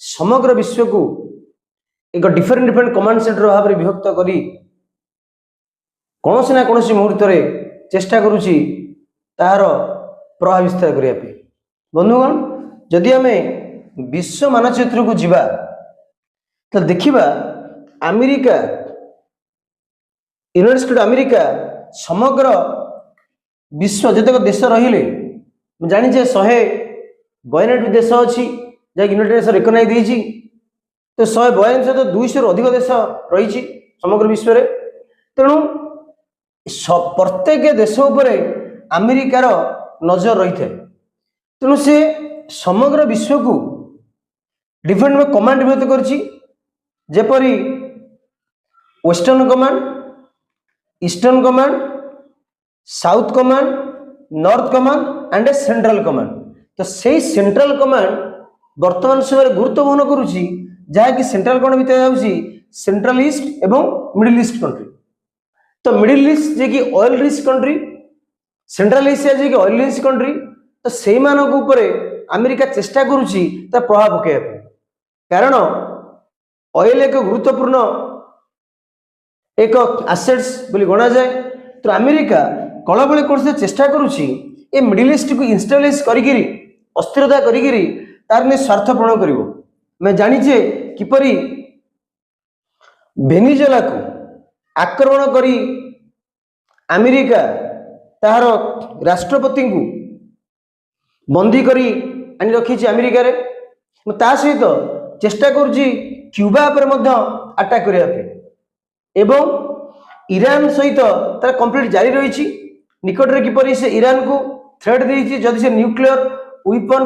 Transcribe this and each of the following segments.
समग्र विश्व को एक डिफरेंट डिफरेंट कमांड सेंटर भाव में विभक्त करी कौन ना कौन मुहूर्त चेष्टा करुच्ची तार प्रभाव विस्तार करने। बंधुगण जदि आम विश्व मानचित्र को जीवा तो देखा अमेरिका यूनाइटेड स्टेट अमेरिका समग्र विश्व जतक देश रहिले जानी 192 देश अच्छी जैक यूनाइटेड नेशन रिकग्नाइज देती तो 192 सहित 200 अधिक देश रही समग्र विश्व में। तेणु प्रत्येक देश उपरे अमेरिकार नजर रही है। तेणु से समग्र विश्व को डिफरेंट कमांड विभक्त करपरी western command, eastern command, south command, north command and central command. तो से सेंट्रल कमांड वर्तमान समय गुरुत्व वहन करुच्ची जहाँकि सेंट्रल कमांड भितर जाऊँगी सेंट्रल ईस्ट एवं मिडिल ईस्ट कंट्री। तो मिडिल ईस्ट जे कि oil rich country, central Asia जे कि ऑयल रिच कंट्री, तो से अमेरिका चेष्टा करुच्ची तार प्रभाव पकड़ कारण ऑयल एक गुरुत्वपूर्ण एक आसेट्स बोली गणा जाए। तो अमेरिका कल बड़े कौन से चेष्टा करुच्ची ए मिडिल ईस्ट को इन्स्टाब्लिश करी अस्थिरता करी तार ने स्वार्थ पूर्ण कर। मैं जानीचे किपरि वेनेजुएला को आक्रमण करी अमेरिका तार राष्ट्रपति को बंदी करी आनी रखी अमेरिका रे ता सहित चेष्टा करुच्ची क्यूबा पर अटैक करने एवं ईरान सहित तार कंप्लीट जारी रही। निकट में किपरि से ईरान को थ्रेट देती जदि से न्यूक्लियर वेपन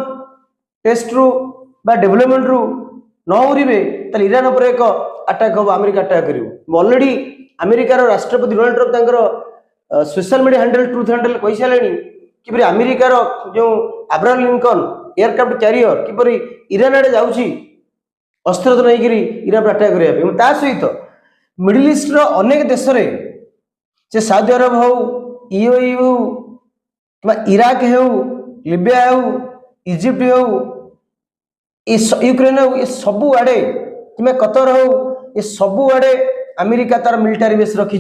टेस्ट रु बा डेवलपमेंट रु न उड़े तो ईरान पर एक अटैक हम अमेरिका अटैक कर। ऑलरेडी अमेरिकार राष्ट्रपति Donald Trump social media handle Truth handle कही सारे कि अमेरिकार जो अब्राहम लिंकन एयरक्राफ्ट कैरियर किपरि ईरान आड़े जाऊँगी अस्त्र नहीं ईरान पर अटैक करने। सहित मिडिल ईस्ट अनेक देश से सऊदी अरब हो, यूएई हो, इराक हो, लिबिया हो, इजिप्ट हो, यूक्रेन हो, ये सबु आड़े कि कतर हो, ये सबु आड़े अमेरिका तार मिलिटारी बेस रखी।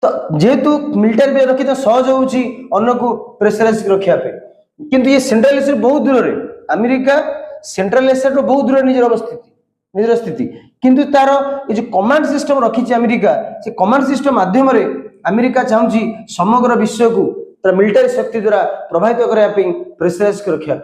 तो जेहेतु मिलिटारी बेस रखी तो सहज होन्न को प्रेसराइज रखापे किंतु ये सेंट्रल एशिया बहुत दूर रे अमेरिका सेंट्रल एशिया बहुत दूर निजर स्थिति किंतु तार ये जो कमांड सिस्टम रखी अमेरिका से कमांड सिस्टम माध्यम अमेरिका चाहूँगी समग्र विश्व को तार मिलिटारी शक्ति द्वारा प्रभावित करने प्रेसराइज रखा।